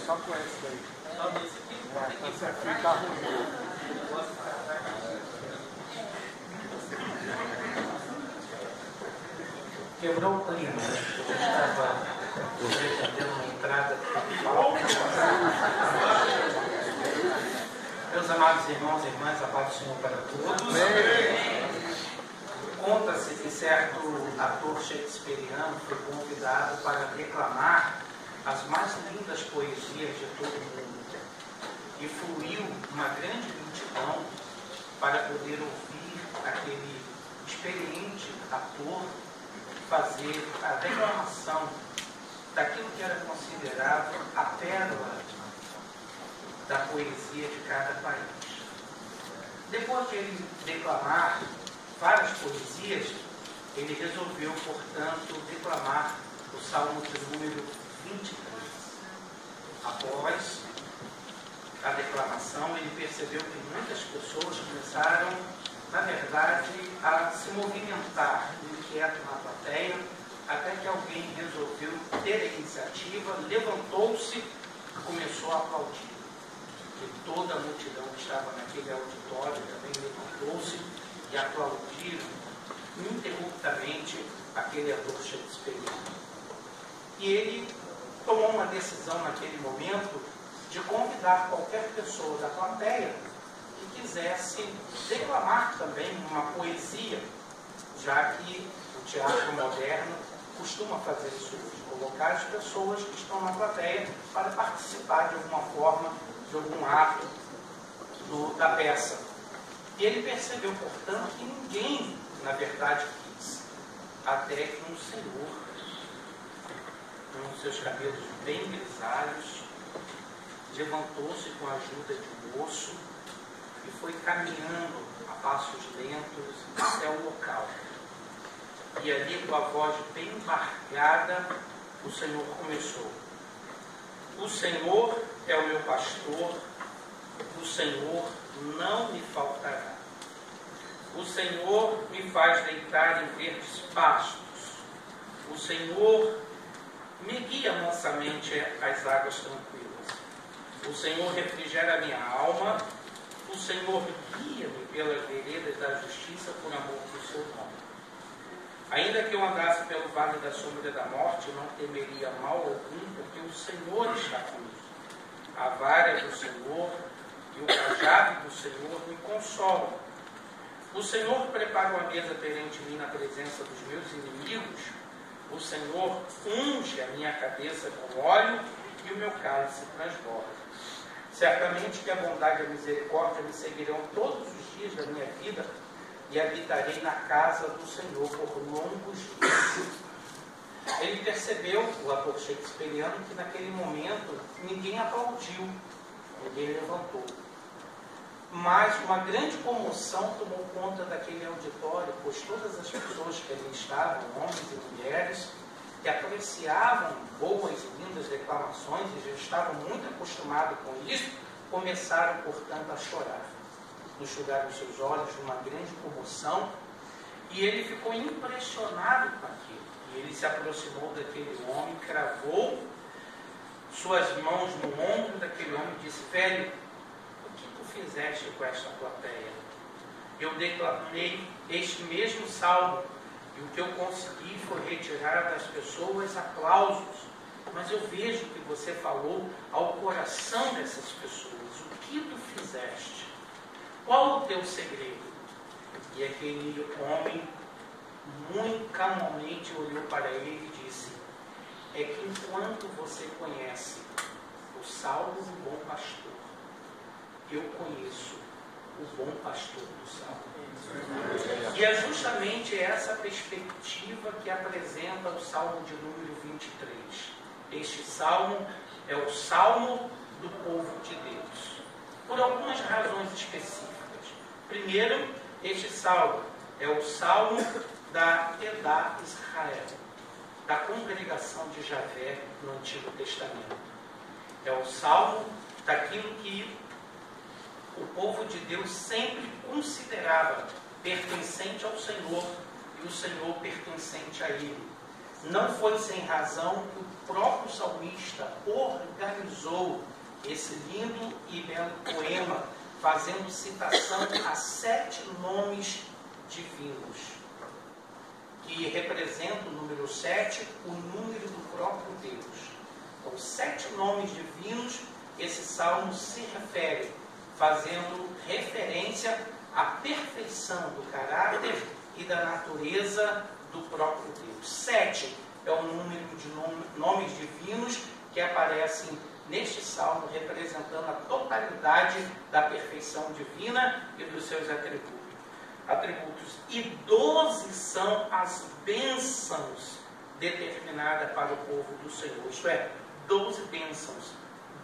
Só com esse daí. Esse aqui tá ruim. Quebrou o clima. Eu estava pretendendo uma entrada principal. Meus amados irmãos e irmãs, a paz do Senhor para todos. Conta-se que certo ator shakespeariano foi convidado para declamar as mais lindas poesias de todo o mundo. E fluiu uma grande multidão para poder ouvir aquele experiente ator fazer a declamação daquilo que era considerado a pérola da poesia de cada país. Depois de ele declamar várias poesias, ele resolveu, portanto, declamar o Salmo de número 23. Após a declamação, ele percebeu que muitas pessoas começaram, na verdade, a se movimentar inquieto na plateia, até que alguém resolveu ter a iniciativa, levantou-se e começou a aplaudir. E toda a multidão que estava naquele auditório também levantou-se e aplaudiram ininterruptamente aquele ator shakespeariano. E ele tomou uma decisão naquele momento de convidar qualquer pessoa da plateia que quisesse declamar também uma poesia, já que o teatro moderno costuma fazer isso hoje, colocar as pessoas que estão na plateia para participar de alguma forma, de algum ato da peça. E ele percebeu, portanto, que ninguém, na verdade, quis, até que um senhor, com seus cabelos bem grisalhos, levantou-se com a ajuda de um moço e foi caminhando a passos lentos até o local. E ali, com a voz bem embargada, o Senhor começou: o Senhor é o meu pastor, o Senhor não me faltará. O Senhor me faz deitar em verdes pastos. O Senhor me guia mansamente às águas tranquilas. O Senhor refrigera a minha alma. O Senhor guia-me pelas veredas da justiça por amor do seu nome. Ainda que eu andasse pelo vale da sombra da morte, eu não temeria mal algum, porque o Senhor está comigo. A vara do Senhor e o cajado do Senhor me consolam. O Senhor prepara uma mesa perante mim na presença dos meus inimigos. O Senhor unge a minha cabeça com óleo e o meu cálice transborda. Certamente que a bondade e a misericórdia me seguirão todos os dias da minha vida e habitarei na casa do Senhor por longos dias. Ele percebeu, o ator shakespeariano, que naquele momento ninguém aplaudiu, ninguém levantou. Mas uma grande comoção tomou conta daquele auditório, pois todas as pessoas que ali estavam, homens e mulheres, que apreciavam boas e lindas declamações e já estavam muito acostumados com isso, começaram, portanto, a chorar. Enxugaram seus olhos numa grande comoção, e ele ficou impressionado com aquilo. E ele se aproximou daquele homem, cravou suas mãos no ombro daquele homem e disse: velho, o que tu fizeste com esta plateia? Eu declamei este mesmo salmo, e o que eu consegui foi retirar das pessoas aplausos. Mas eu vejo que você falou ao coração dessas pessoas. O que tu fizeste? Qual o teu segredo? E aquele homem, muito calmamente, olhou para ele e disse: é que enquanto você conhece o salmo do bom pastor, eu conheço o bom pastor do salmo. E é justamente essa perspectiva que apresenta o Salmo de número 23. Este salmo é o salmo do povo de Deus, por algumas razões específicas. Primeiro, este salmo é o salmo da Edá Israel, da congregação de Javé no Antigo Testamento. É o salmo daquilo que o povo de Deus sempre considerava pertencente ao Senhor e o Senhor pertencente a ele. Não foi sem razão que o próprio salmista organizou esse lindo e belo poema, fazendo citação a 7 nomes divinos, que representa o número 7, o número do próprio Deus. Então, 7 nomes divinos, esse salmo se refere, fazendo referência à perfeição do caráter e da natureza do próprio Deus. 7 é o número de nomes divinos que aparecem neste salmo, representando a totalidade da perfeição divina e dos seus atributos. E 12 são as bênçãos determinadas para o povo do Senhor. Isto é, 12 bênçãos,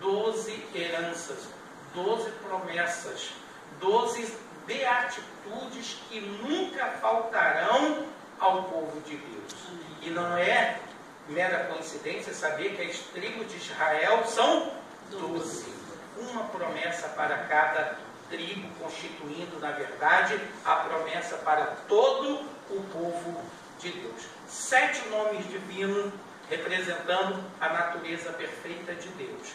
12 heranças, 12 promessas, 12 beatitudes que nunca faltarão ao povo de Deus. E não é mera coincidência saber que as tribos de Israel são 12. Uma promessa para cada tribo, constituindo, na verdade, a promessa para todo o povo de Deus. 7 nomes divinos representando a natureza perfeita de Deus.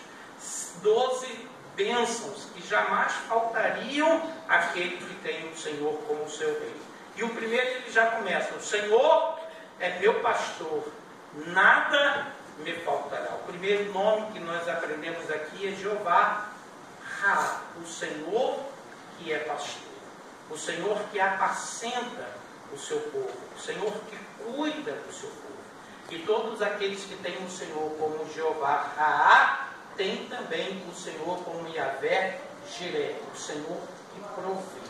12 bênçãos que jamais faltariam àquele que tem o Senhor como seu rei. E o primeiro ele já começa: o Senhor é meu pastor, nada me faltará. O primeiro nome que nós aprendemos aqui é Jeová Ra, o Senhor que é pastor, o Senhor que apacenta o seu povo, o Senhor que cuida do seu povo. E todos aqueles que têm o Senhor como Jeová Ra, têm também o Senhor como Yahvé Jireh, o Senhor que provê.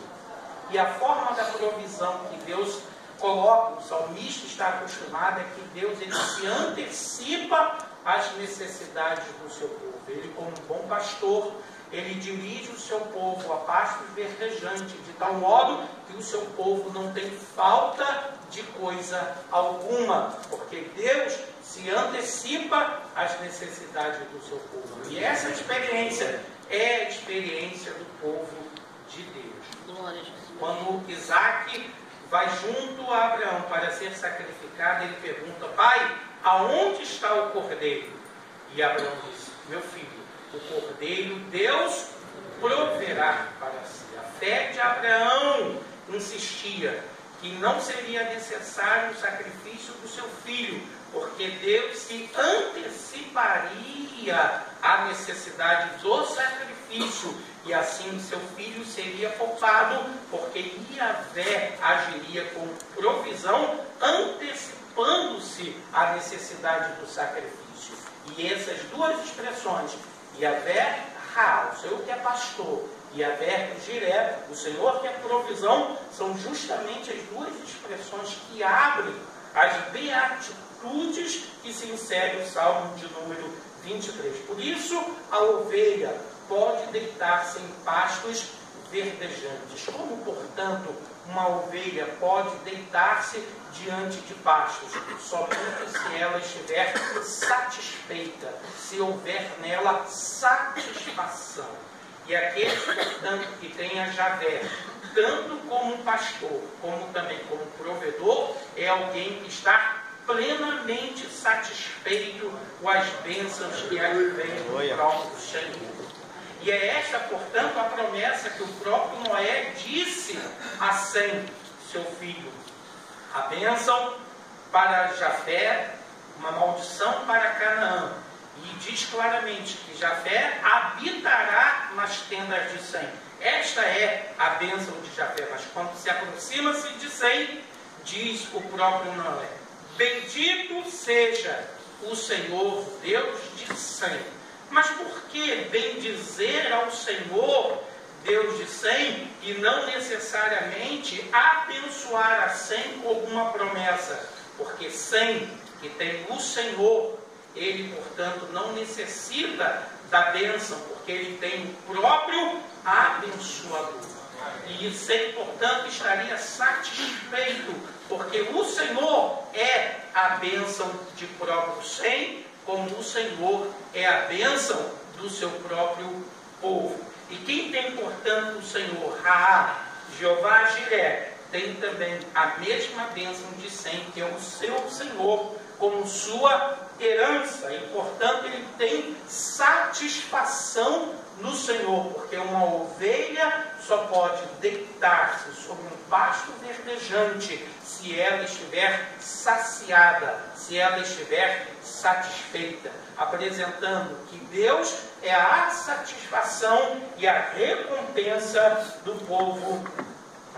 E a forma da provisão que Deus coloca, o salmista está acostumado, é que Deus ele se antecipa às necessidades do seu povo. Ele, como bom pastor, ele dirige o seu povo a pastos verdejantes, de tal modo que o seu povo não tem falta de coisa alguma, porque Deus se antecipa às necessidades do seu povo. E essa experiência é a experiência do povo de Deus. Glória a Jesus. Quando Isaac vai junto a Abraão para ser sacrificado, ele pergunta: pai, aonde está o cordeiro? E Abraão diz: meu filho, o cordeiro Deus proverá para si. A fé de Abraão insistia que não seria necessário o sacrifício do seu filho, porque Deus se anteciparia à necessidade do sacrifício, e assim o seu filho seria poupado, porque Yahvé agiria com provisão, antecipando-se à necessidade do sacrifício. E essas duas expressões, Yahvé Ra, o Senhor que é pastor, e Yahvé Jireh, o Senhor que é provisão, são justamente as duas expressões que abrem as beatitudes que se insere o Salmo de número 23. Por isso, a ovelha pode deitar-se em pastos verdejantes. Como, portanto, uma ovelha pode deitar-se diante de pastos? Somente se ela estiver satisfeita, se houver nela satisfação. E aquele, portanto, que tem a Yahvé, tanto como pastor, como também como provedor, é alguém que está plenamente satisfeito com as bênçãos que advêm do próprio Senhor. E é esta, portanto, a promessa que o próprio Noé disse a Sem, seu filho: a bênção para Jafé, uma maldição para Canaã. E diz claramente que Jafé habitará nas tendas de Sem. Esta é a bênção de Jafé. Mas quando se aproxima-se de Sem, diz o próprio Noé: bendito seja o Senhor, Deus de Sem. Mas por que bendizer ao Senhor, Deus de Sem, e não necessariamente abençoar a Sem com alguma promessa? Porque Sem, que tem o Senhor, ele, portanto, não necessita da bênção, porque ele tem o próprio abençoador. E Sem, portanto, estaria satisfeito, porque o Senhor é a bênção de próprio Sem, como o Senhor é a bênção do seu próprio povo. E quem tem, portanto, o Senhor, Jeová Jiré, tem também a mesma bênção de Sem, que é o seu Senhor, como sua herança. E, portanto, ele tem satisfação no Senhor, porque uma ovelha só pode deitar-se sobre um pasto verdejante se ela estiver saciada, se ela estiver satisfeita, apresentando que Deus é a satisfação e a recompensa do povo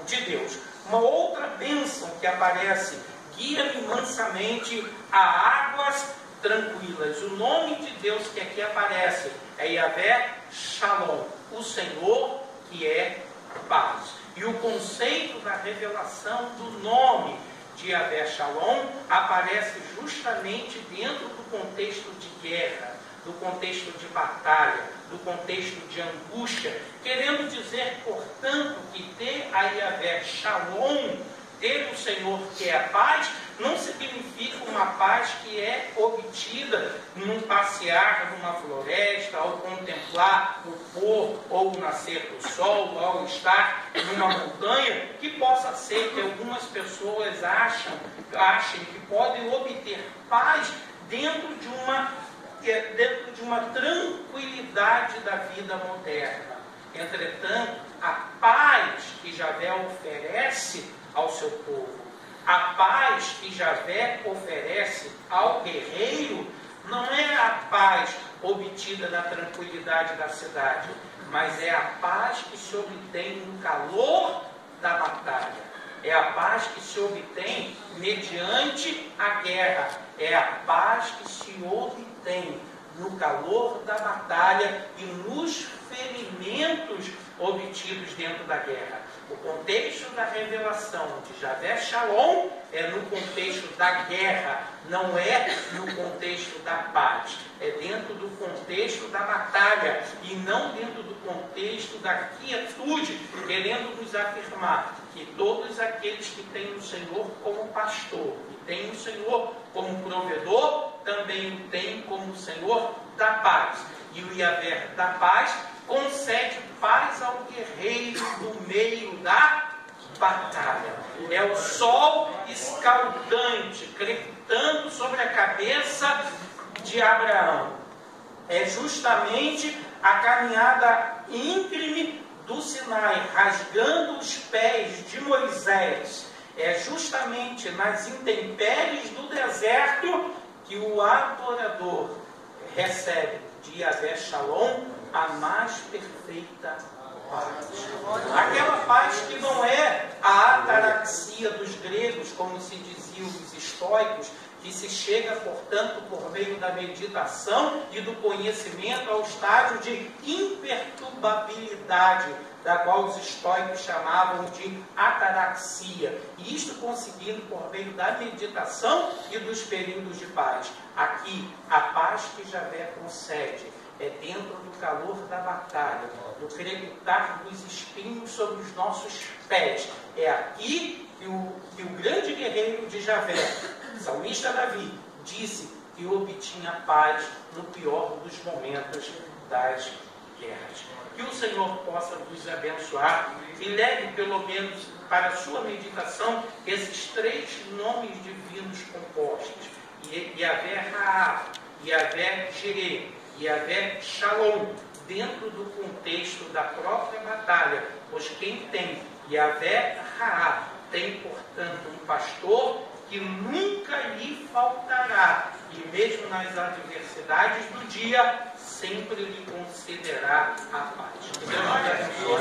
de Deus. Uma outra bênção que aparece: guia-me mansamente a águas tranquilas. O nome de Deus que aqui aparece é Yahvé Shalom, o Senhor que é paz. E o conceito da revelação do nome de Yahvé Shalom aparece justamente dentro do contexto de guerra, do contexto de batalha, do contexto de angústia, querendo dizer, portanto, que ter a Yahvé Shalom, ter o Senhor que é a paz, não significa uma paz que é obtida num passear numa floresta, ao contemplar o pôr ou o nascer do sol, ao estar numa montanha, que possa ser que algumas pessoas achem que podem obter paz dentro de uma tranquilidade da vida moderna. Entretanto, a paz que Yahvé oferece ao seu povo, a paz que Yahvé oferece ao guerreiro, não é a paz obtida na tranquilidade da cidade, mas é a paz que se obtém no calor da batalha. É a paz que se obtém mediante a guerra. É a paz que se obtém no calor da batalha e nos ferimentos obtidos dentro da guerra. O contexto da revelação de Yahvé Shalom é no contexto da guerra, não é no contexto da paz. É dentro do contexto da batalha e não dentro do contexto da quietude, querendo nos afirmar que todos aqueles que têm o Senhor como pastor e têm o Senhor como provedor, também o têm como o Senhor da paz. E o Yahvé da paz concede paz ao guerreiro no meio da batalha. É o sol escaldante crepitando sobre a cabeça de Abraão. É justamente a caminhada íngreme do Sinai, rasgando os pés de Moisés. É justamente nas intempéries do deserto que o adorador recebe de Yahvé Shalom a mais perfeita paz. Aquela paz que não é a ataraxia dos gregos, como se diziam os estoicos, que se chega, portanto, por meio da meditação e do conhecimento ao estágio de imperturbabilidade, da qual os estoicos chamavam de ataraxia. E isto conseguido por meio da meditação e dos períodos de paz. Aqui, a paz que Yahvé concede é dentro do calor da batalha, do crepitar dos espinhos sobre os nossos pés. É aqui que o grande guerreiro de Yahvé, salmista Davi, disse que obtinha paz no pior dos momentos das guerras. Que o Senhor possa nos abençoar e leve pelo menos para a sua meditação esses 3 nomes divinos compostos: Yahvé Raá, Yahvé Jiré, Yahvé Shalom, dentro do contexto da própria batalha, pois quem tem Yahvé Raá tem, portanto, um pastor que nunca lhe faltará, e mesmo nas adversidades do dia, sempre lhe concederá a paz. Que Deus te abençoe.